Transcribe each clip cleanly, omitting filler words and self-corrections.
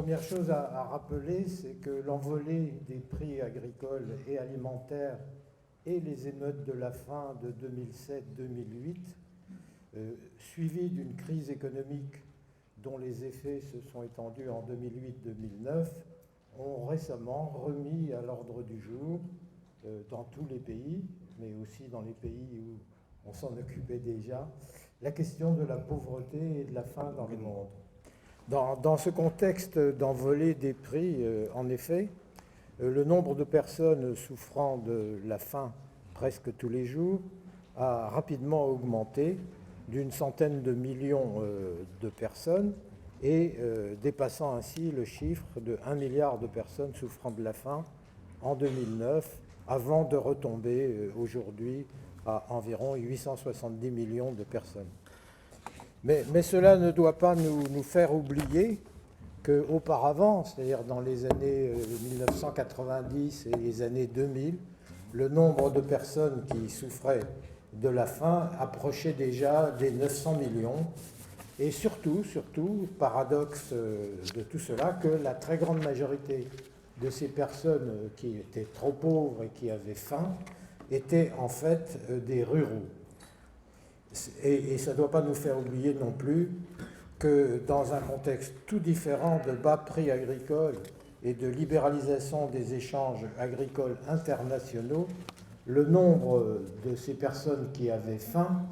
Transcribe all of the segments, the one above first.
première chose à rappeler, c'est que l'envolée des prix agricoles et alimentaires et les émeutes de la faim de 2007-2008, suivies d'une crise économique dont les effets se sont étendus en 2008-2009, ont récemment remis à l'ordre du jour, dans tous les pays, mais aussi dans les pays où on s'en occupait déjà, la question de la pauvreté et de la faim dans le monde. Dans ce contexte d'envolée des prix, en effet, le nombre de personnes souffrant de la faim presque tous les jours a rapidement augmenté d'une centaine de millions de personnes et dépassant ainsi le chiffre de 1 milliard de personnes souffrant de la faim en 2009, avant de retomber aujourd'hui à environ 870 millions de personnes. Mais cela ne doit pas nous faire oublier qu'auparavant, c'est-à-dire dans les années 1990 et les années 2000, le nombre de personnes qui souffraient de la faim approchait déjà des 900 millions. Et surtout, paradoxe de tout cela, que la très grande majorité de ces personnes qui étaient trop pauvres et qui avaient faim étaient en fait des ruraux. Et ça ne doit pas nous faire oublier non plus que dans un contexte tout différent de bas prix agricoles et de libéralisation des échanges agricoles internationaux, le nombre de ces personnes qui avaient faim,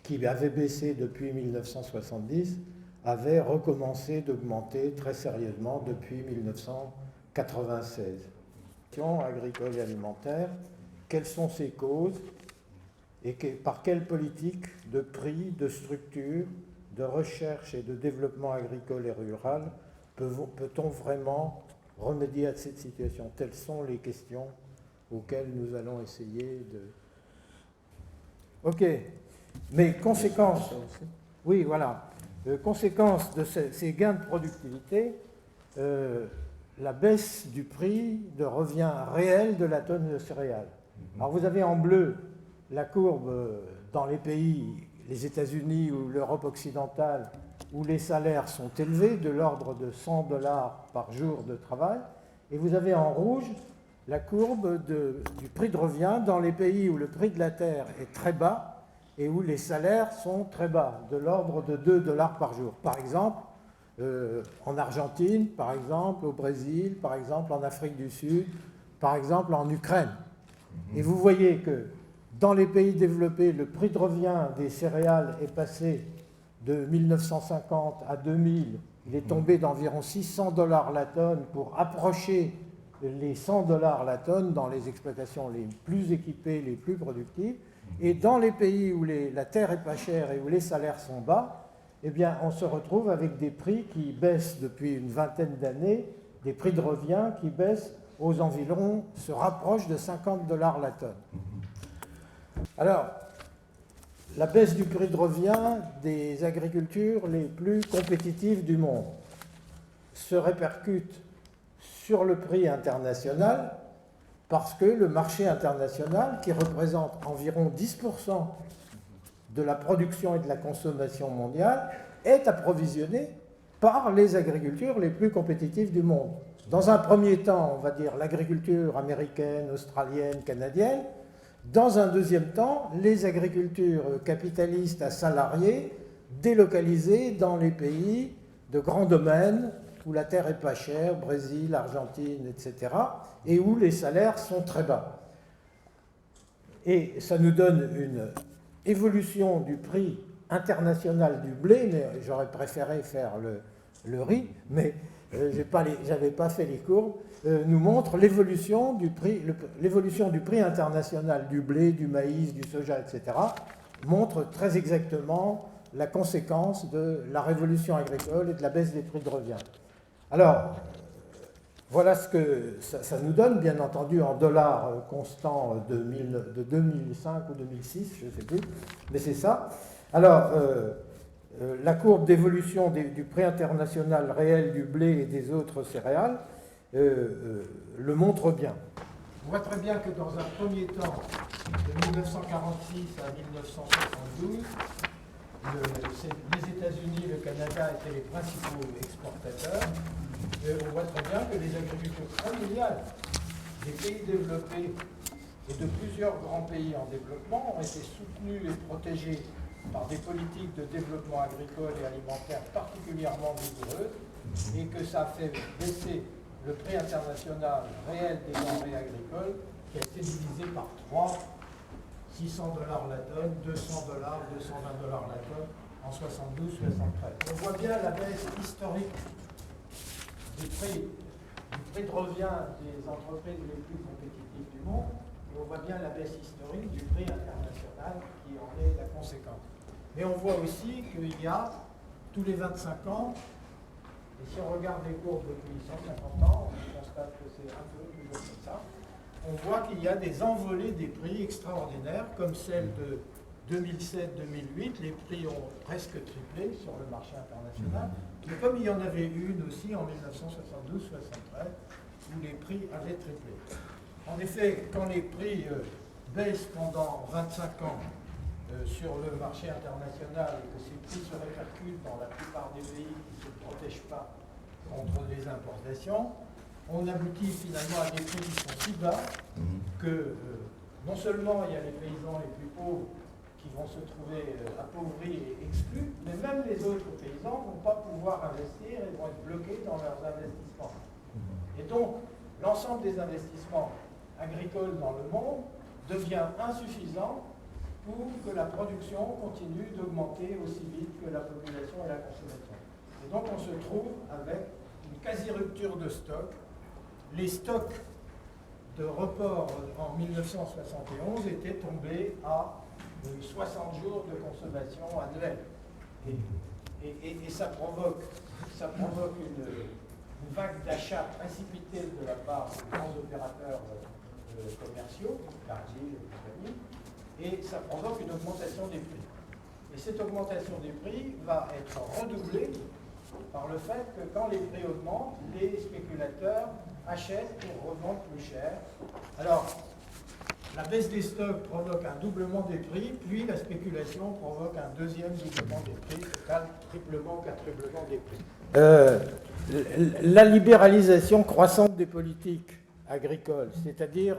qui avaient baissé depuis 1970, avait recommencé d'augmenter très sérieusement depuis 1996. Agricole et alimentaire, quelles sont ses causes et par quelle politique de prix, de structure, de recherche et de développement agricole et rural peut-on vraiment remédier à cette situation? Telles sont les questions auxquelles nous allons essayer de... Ok, mais conséquence, oui, voilà, conséquence de ces gains de productivité, la baisse du prix de revient réel de la tonne de céréales. Alors vous avez en bleu la courbe dans les pays, les États-Unis ou l'Europe occidentale, où les salaires sont élevés, de l'ordre de 100 $ par jour de travail, et vous avez en rouge la courbe du prix de revient dans les pays où le prix de la terre est très bas et où les salaires sont très bas, de l'ordre de 2 $ par jour. Par exemple, en Argentine, par exemple, au Brésil, par exemple, en Afrique du Sud, par exemple, en Ukraine. Et vous voyez que dans les pays développés, le prix de revient des céréales est passé de 1950 à 2000. Il est tombé d'environ 600 $ la tonne pour approcher les 100 $ la tonne dans les exploitations les plus équipées, les plus productives. Et dans les pays où la terre est pas chère et où les salaires sont bas, eh bien, on se retrouve avec des prix qui baissent depuis une vingtaine d'années, des prix de revient qui baissent aux environs, se rapprochent de 50 $ la tonne. Alors, la baisse du prix de revient des agricultures les plus compétitives du monde se répercute sur le prix international parce que le marché international, qui représente environ 10% de la production et de la consommation mondiale, est approvisionné par les agricultures les plus compétitives du monde. Dans un premier temps, on va dire l'agriculture américaine, australienne, canadienne. Dans un deuxième temps, les agricultures capitalistes à salariés délocalisées dans les pays de grands domaines où la terre est pas chère, Brésil, Argentine, etc., et où les salaires sont très bas. Et ça nous donne une évolution du prix international du blé, mais j'aurais préféré faire le riz, mais j'avais pas fait les courbes, nous montre l'évolution du prix international du blé, du maïs, du soja, etc., montre très exactement la conséquence de la révolution agricole et de la baisse des prix de revient. Alors, voilà ce que ça nous donne, bien entendu, en dollars constants de 2005 ou 2006, je ne sais plus, mais c'est ça. Alors, la courbe d'évolution du prix international réel du blé et des autres céréales le montre bien. On voit très bien que dans un premier temps, de 1946 à 1972, les États-Unis, le Canada étaient les principaux exportateurs. On voit très bien que les agricultures familiales des pays développés et de plusieurs grands pays en développement ont été soutenues et protégées par des politiques de développement agricole et alimentaire particulièrement rigoureuses, et que ça a fait baisser le prix international réel des denrées agricoles, qui a été divisé par 3, $600 la tonne, $200, $220 la tonne en 72-73. On voit bien la baisse historique du prix de revient des entreprises les plus compétitives du monde, et on voit bien la baisse historique du prix international qui en est la conséquence. Mais on voit aussi qu'il y a, tous les 25 ans, et si on regarde les courbes depuis 150 ans, on constate que c'est un peu toujours comme ça, on voit qu'il y a des envolées des prix extraordinaires, comme celle de 2007-2008, les prix ont presque triplé sur le marché international, mais comme il y en avait une aussi en 1972-73, où les prix avaient triplé. En effet, quand les prix baissent pendant 25 ans sur le marché international et que ces prix se répercutent dans la plupart des pays qui ne se protègent pas contre les importations, on aboutit finalement à des prix qui sont si bas que non seulement il y a les paysans les plus pauvres qui vont se trouver appauvris et exclus, mais même les autres paysans ne vont pas pouvoir investir et vont être bloqués dans leurs investissements. Et donc, l'ensemble des investissements agricoles dans le monde devient insuffisant pour que la production continue d'augmenter aussi vite que la population et la consommation. Et donc, on se trouve avec une quasi-rupture de stock. Les stocks de report en 1971 étaient tombés à 60 jours de consommation annuelle. Et ça provoque une vague d'achat précipitée de la part des grands opérateurs commerciaux, Cargill et compagnie, et ça provoque une augmentation des prix. Et cette augmentation des prix va être redoublée par le fait que quand les prix augmentent, les spéculateurs achètent pour revendre plus cher. Alors, la baisse des stocks provoque un doublement des prix, puis la spéculation provoque un deuxième doublement des prix, triplement, quadruplement des prix. La libéralisation croissante des politiques agricoles, c'est-à-dire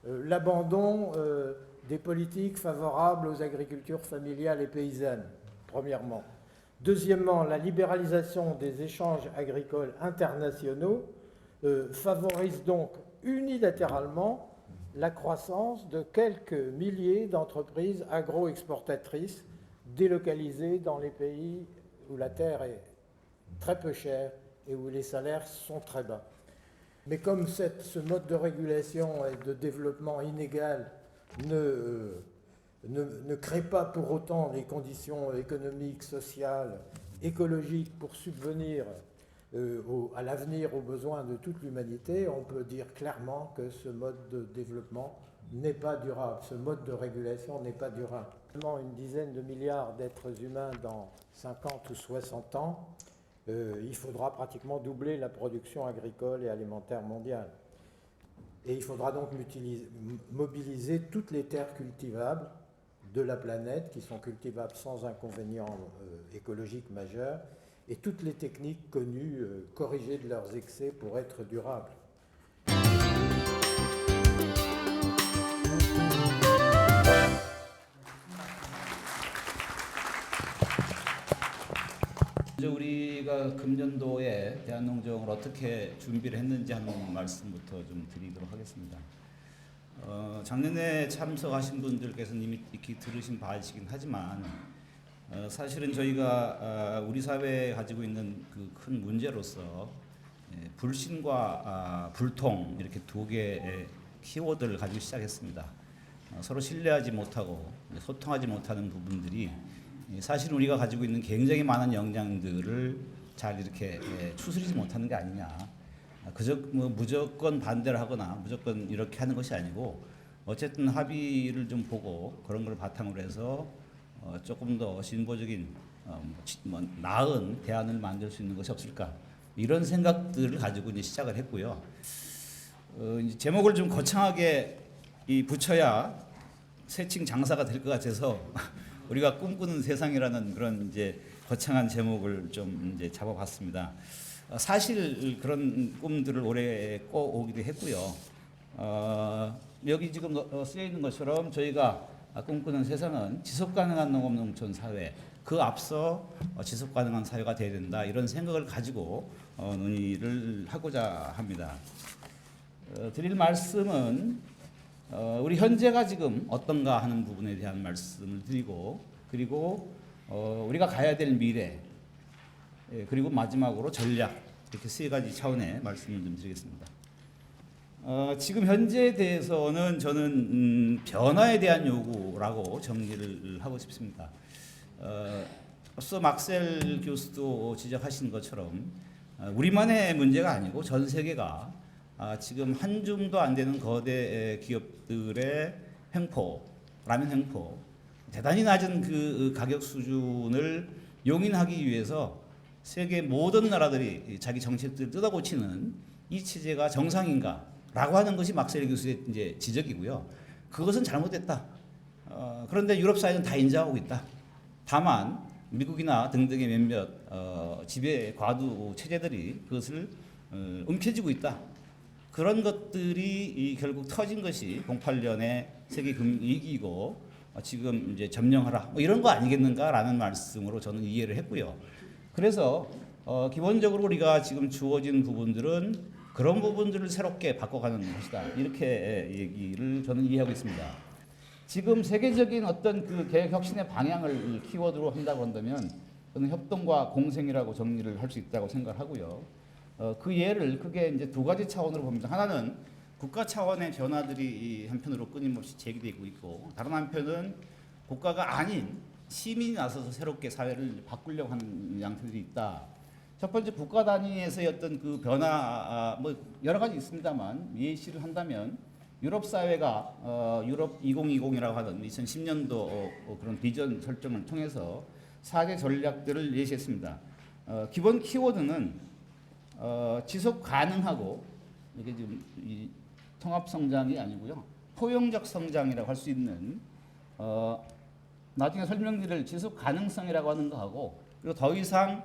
l'abandon des politiques favorables aux agricultures familiales et paysannes, premièrement. Deuxièmement, la libéralisation des échanges agricoles internationaux favorise donc unilatéralement la croissance de quelques milliers d'entreprises agro-exportatrices délocalisées dans les pays où la terre est très peu chère et où les salaires sont très bas. Mais comme ce mode de régulation et de développement inégal ne crée pas pour autant les conditions économiques, sociales, écologiques pour subvenir à l'avenir aux besoins de toute l'humanité, on peut dire clairement que ce mode de développement n'est pas durable, ce mode de régulation n'est pas durable. Une dizaine de milliards d'êtres humains dans 50 ou 60 ans, il faudra pratiquement doubler la production agricole et alimentaire mondiale. Et il faudra donc mobiliser toutes les terres cultivables de la planète, qui sont cultivables sans inconvénients écologiques majeurs, et toutes les techniques connues corrigées de leurs excès pour être durables. 우리가 금년도에 대한농정을 어떻게 준비를 했는지 하는 말씀부터 좀 드리도록 하겠습니다. 작년에 참석하신 분들께서는 이미 익히 들으신 바이시긴 하지만 사실은 저희가 우리 사회에 가지고 있는 그 큰 문제로서 불신과 불통 이렇게 두 개의 키워드를 가지고 시작했습니다. 서로 신뢰하지 못하고 소통하지 못하는 부분들이 사실 우리가 가지고 있는 굉장히 많은 역량들을 잘 이렇게 추스리지 못하는 게 아니냐. 그저 무조건 반대를 하거나 무조건 이렇게 하는 것이 아니고 어쨌든 합의를 좀 보고 그런 걸 바탕으로 해서 조금 더 진보적인 나은 대안을 만들 수 있는 것이 없을까 이런 생각들을 가지고 이제 시작을 했고요. 이제 제목을 좀 거창하게 붙여야 새칭 장사가 될 것 같아서 우리가 꿈꾸는 세상이라는 그런 이제 거창한 제목을 좀 이제 잡아봤습니다. 사실 그런 꿈들을 오래 꿔오기도 했고요. 여기 지금 쓰여 있는 것처럼 저희가 꿈꾸는 세상은 지속 가능한 농업 농촌 사회, 그 앞서 지속 가능한 사회가 돼야 된다, 이런 생각을 가지고 논의를 하고자 합니다. 드릴 말씀은 우리 현재가 지금 어떤가 하는 부분에 대한 말씀을 드리고, 그리고 우리가 가야 될 미래, 그리고 마지막으로 전략, 이렇게 세 가지 차원의 말씀을 좀 드리겠습니다. 지금 현재에 대해서는 저는 변화에 대한 요구라고 정리를 하고 싶습니다. 앞서 막셀 교수도 지적하신 것처럼 우리만의 문제가 아니고 전 세계가 지금 한 줌도 안 되는 거대 기업들의 횡포, 라면 횡포, 대단히 낮은 그 가격 수준을 용인하기 위해서 세계 모든 나라들이 자기 정책들을 뜯어고치는 이 체제가 정상인가라고 하는 것이 막셀 교수의 이제 지적이고요. 그것은 잘못됐다. 그런데 유럽 사회는 다 인정하고 있다. 다만 미국이나 등등의 몇몇 지배 과도 체제들이 그것을 움켜쥐고 있다. 그런 것들이 결국 터진 것이 08년의 세계 금융위기이고 지금 이제 점령하라, 뭐 이런 거 아니겠는가라는 말씀으로 저는 이해를 했고요. 그래서 기본적으로 우리가 지금 주어진 부분들은 그런 부분들을 새롭게 바꿔가는 것이다, 이렇게 얘기를 저는 이해하고 있습니다. 지금 세계적인 어떤 그 개혁 혁신의 방향을 키워드로 한다고 한다면 저는 협동과 공생이라고 정리를 할 수 있다고 생각하고요. 그 예를 크게 이제 두 가지 차원으로 봅니다. 하나는 국가 차원의 변화들이 한편으로 끊임없이 제기되고 있고, 다른 한편은 국가가 아닌 시민이 나서서 새롭게 사회를 바꾸려고 하는 양태들이 있다. 첫 번째, 국가 단위에서의 어떤 그 변화, 뭐 여러 가지 있습니다만 예시를 한다면 유럽 사회가 유럽 2020이라고 하던 2010년도 그런 비전 설정을 통해서 4대 전략들을 예시했습니다. 기본 키워드는 지속 가능하고, 이게 지금 이 통합 성장이 아니고요, 포용적 성장이라고 할 수 있는, 나중에 설명드릴 지속 가능성이라고 하는 거하고, 그리고 더 이상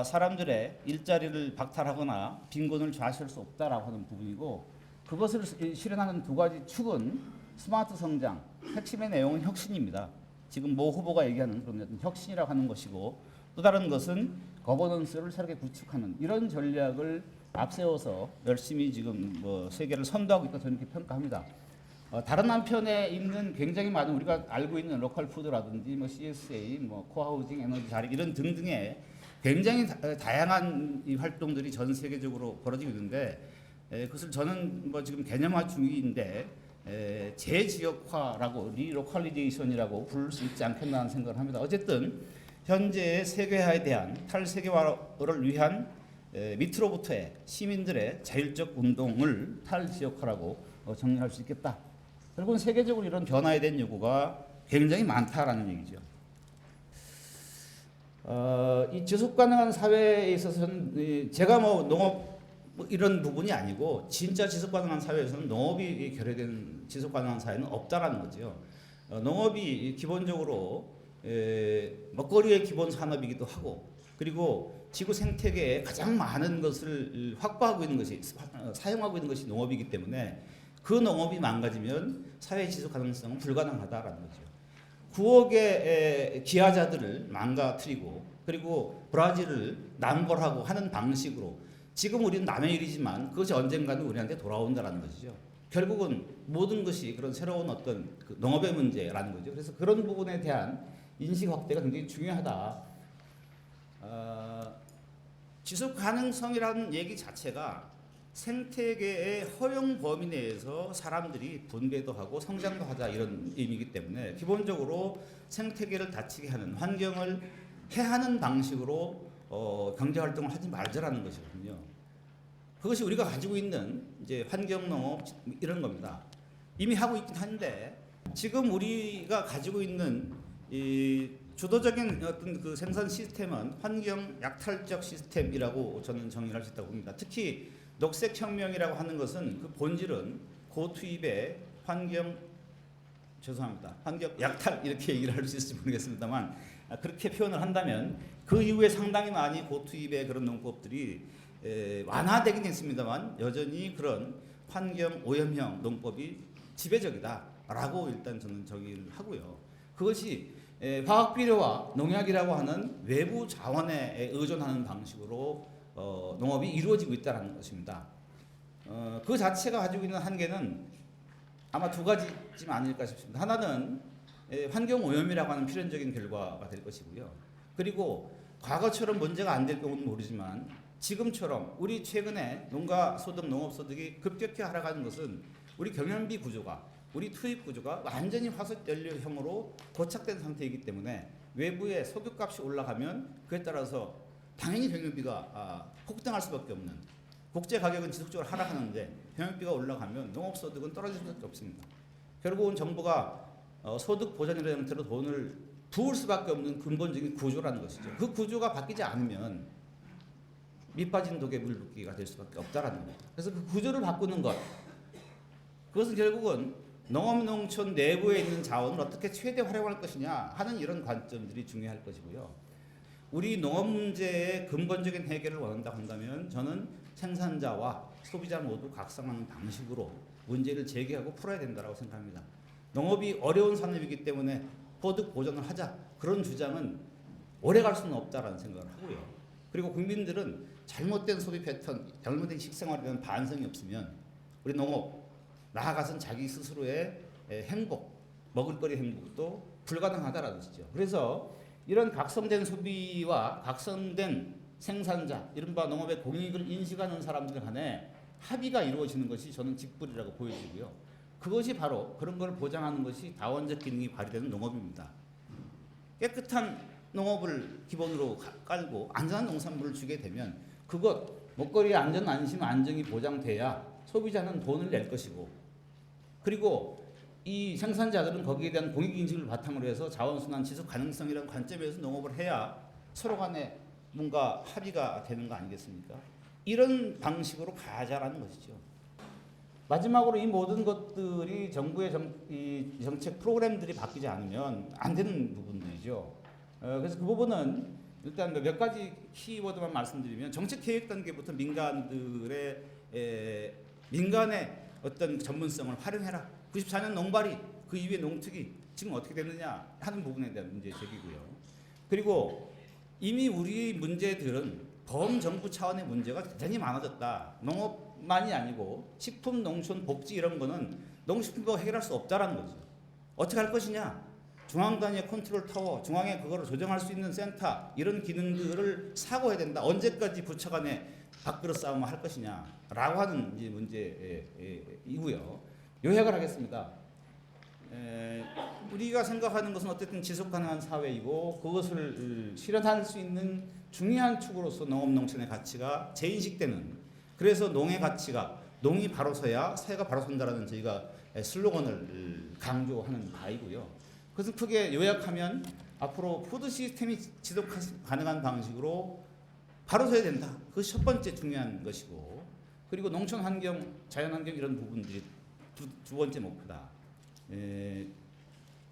사람들의 일자리를 박탈하거나 빈곤을 좌시할 수 없다라고 하는 부분이고, 그것을 실현하는 두 가지 축은 스마트 성장, 핵심의 내용은 혁신입니다. 지금 모 후보가 얘기하는 그런 혁신이라고 하는 것이고, 또 다른 것은 거버넌스를 새롭게 구축하는 이런 전략을 앞세워서 열심히 지금 뭐 세계를 선도하고 있다, 저는 이렇게 평가합니다. 다른 한편에 있는 굉장히 많은 우리가 알고 있는 로컬 푸드라든지 뭐 CSA, 뭐 코하우징, 에너지 자립 이런 등등의 굉장히 다양한 이 활동들이 전 세계적으로 벌어지고 있는데, 그것을 저는 뭐 지금 개념화 중인데 재지역화라고 리로컬리제이션이라고 부를 수 있지 않겠나 하는 생각을 합니다. 어쨌든 현재의 세계화에 대한 탈세계화를 위한 밑으로부터의 시민들의 자율적 운동을 탈지역화라고 정리할 수 있겠다. 결국은 세계적으로 이런 변화에 대한 요구가 굉장히 많다라는 얘기죠. 이 지속 가능한 사회에 있어서는 제가 뭐 농업 뭐 이런 부분이 아니고, 진짜 지속 가능한 사회에서는 농업이 결여된 지속 가능한 사회는 없다라는 거죠. 농업이 기본적으로 먹거리의 기본 산업이기도 하고, 그리고 지구 생태계에 가장 많은 것을 확보하고 있는 것이, 사용하고 있는 것이 농업이기 때문에 그 농업이 망가지면 사회 지속 가능성은 불가능하다라는 거죠. 9억의 기하자들을 망가뜨리고, 그리고 브라질을 남벌하고 하는 방식으로 지금 우리는 남의 일이지만 그것이 언젠가는 우리한테 돌아온다라는 것이죠. 결국은 모든 것이 그런 새로운 어떤 그 농업의 문제라는 거죠. 그래서 그런 부분에 대한 인식 확대가 굉장히 중요하다. 지속 가능성이라는 얘기 자체가 생태계의 허용 범위 내에서 사람들이 분배도 하고 성장도 하자, 이런 의미이기 때문에 기본적으로 생태계를 다치게 하는, 환경을 해하는 방식으로 경제 활동을 하지 말자라는 것이거든요. 그것이 우리가 가지고 있는 이제 환경 농업 이런 겁니다. 이미 하고 있긴 한데, 지금 우리가 가지고 있는 이 주도적인 어떤 그 생산 시스템은 환경 약탈적 시스템이라고 저는 정의할 수 있다고 봅니다. 특히 녹색 혁명이라고 하는 것은 그 본질은 고투입의 환경 죄송합니다. 환경 약탈 이렇게 얘기를 할 수 있을지 모르겠습니다만 그렇게 표현을 한다면 그 이후에 상당히 많이 고투입의 그런 농법들이 완화되긴 했습니다만 여전히 그런 환경 오염형 농법이 지배적이다라고 일단 저는 정의를 하고요. 그것이 화학 비료와 농약이라고 하는 외부 자원에 의존하는 방식으로 농업이 이루어지고 있다는 것입니다. 그 자체가 가지고 있는 한계는 아마 두 가지쯤 아닐까 싶습니다. 하나는 환경 오염이라고 하는 필연적인 결과가 될 것이고요. 그리고 과거처럼 문제가 안 될 경우는 모르지만 지금처럼 우리 최근에 농가 소득, 농업 소득이 급격히 하락하는 것은 우리 경연비 구조가, 우리 투입 구조가 완전히 화석 연료형으로 고착된 상태이기 때문에 외부의 석유값이 올라가면 그에 따라서 당연히 경연비가 폭등할 수밖에 없는, 국제 가격은 지속적으로 하락하는데 경연비가 올라가면 농업 소득은 떨어질 수밖에 없습니다. 결국은 정부가 소득 보전이라는 형태로 돈을 부을 수밖에 없는 근본적인 구조라는 것이죠. 그 구조가 바뀌지 않으면 밑빠진 독에 물 붓기가 될 수밖에 없다라는 겁니다. 그래서 그 구조를 바꾸는 것, 그것은 결국은 농업농촌 내부에 있는 자원을 어떻게 최대 활용할 것이냐 하는 이런 관점들이 중요할 것이고요. 우리 농업 문제의 근본적인 해결을 원한다고 한다면 저는 생산자와 소비자 모두 각성하는 방식으로 문제를 제기하고 풀어야 된다고 생각합니다. 농업이 어려운 산업이기 때문에 소득 보전을 하자, 그런 주장은 오래 갈 수는 없다라는 생각을 하고요. 그리고 국민들은 잘못된 소비 패턴, 잘못된 식생활에 대한 반성이 없으면 우리 농업, 나아가선 자기 스스로의 행복, 먹을거리 행복도 불가능하다라는 것이죠. 그래서 이런 각성된 소비와 각성된 생산자, 이른바 농업의 공익을 인식하는 사람들 간에 합의가 이루어지는 것이 저는 직불이라고 보여지고요. 그것이 바로 그런 걸 보장하는 것이 다원적 기능이 발휘되는 농업입니다. 깨끗한 농업을 기본으로 깔고 안전한 농산물을 주게 되면 그것, 먹거리의 안전, 안심, 안정이 보장돼야 소비자는 돈을 낼 것이고, 그리고 이 생산자들은 거기에 대한 공익인식을 바탕으로 해서 자원순환 지속 가능성이라는 관점에서 농업을 해야 서로 간에 뭔가 합의가 되는 거 아니겠습니까? 이런 방식으로 가자라는 것이죠. 마지막으로 이 모든 것들이 정부의 이 정책 프로그램들이 바뀌지 않으면 안 되는 부분들이죠. 그래서 그 부분은 일단 몇 가지 키워드만 말씀드리면, 정책 계획 단계부터 민간의 어떤 전문성을 활용해라. 94년 농발이, 그 이후에 농특이 지금 어떻게 됐느냐 하는 부분에 대한 문제 제기고요. 그리고 이미 우리 문제들은 범정부 차원의 문제가 대단히 많아졌다. 농업만이 아니고 식품, 농촌, 복지 이런 거는 농식품부가 해결할 수 없다라는 거죠. 어떻게 할 것이냐? 중앙 단위의 컨트롤 타워, 중앙에 그거를 조정할 수 있는 센터, 이런 기능들을 사고해야 된다. 언제까지 부처 간에 밥그릇 싸움을 할 것이냐라고 하는 이제 문제이고요. 요약을 하겠습니다. 우리가 생각하는 것은 어쨌든 지속 가능한 사회이고, 그것을 실현할 수 있는 중요한 축으로서 농업 농촌의 가치가 재인식되는, 그래서 농의 가치가, 농이 바로 서야 사회가 바로 선다라는 저희가 슬로건을 강조하는 바이고요. 그것을 크게 요약하면 앞으로 푸드 시스템이 지속 가능한 방식으로 바로 서야 된다. 그것이 첫 번째 중요한 것이고, 그리고 농촌 환경, 자연 환경 이런 부분들이 두 번째 목표다.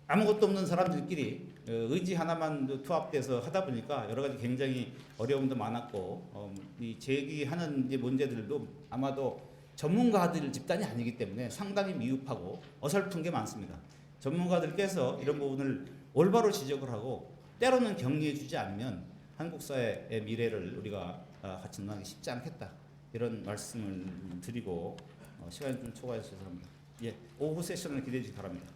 아무것도 없는 사람들끼리 의지 하나만 투합돼서 하다 보니까 여러 가지 굉장히 어려움도 많았고, 이 제기하는 이제 문제들도 아마도 전문가들 집단이 아니기 때문에 상당히 미흡하고 어설픈 게 많습니다. 전문가들께서 이런 부분을 올바로 지적을 하고 때로는 격려해 주지 않으면 한국 사회의 미래를 우리가 같이 논하기 쉽지 않겠다, 이런 말씀을 드리고 시간이 좀 초과해서 죄송합니다. 예, 오후 세션을 기대해 주시기 바랍니다.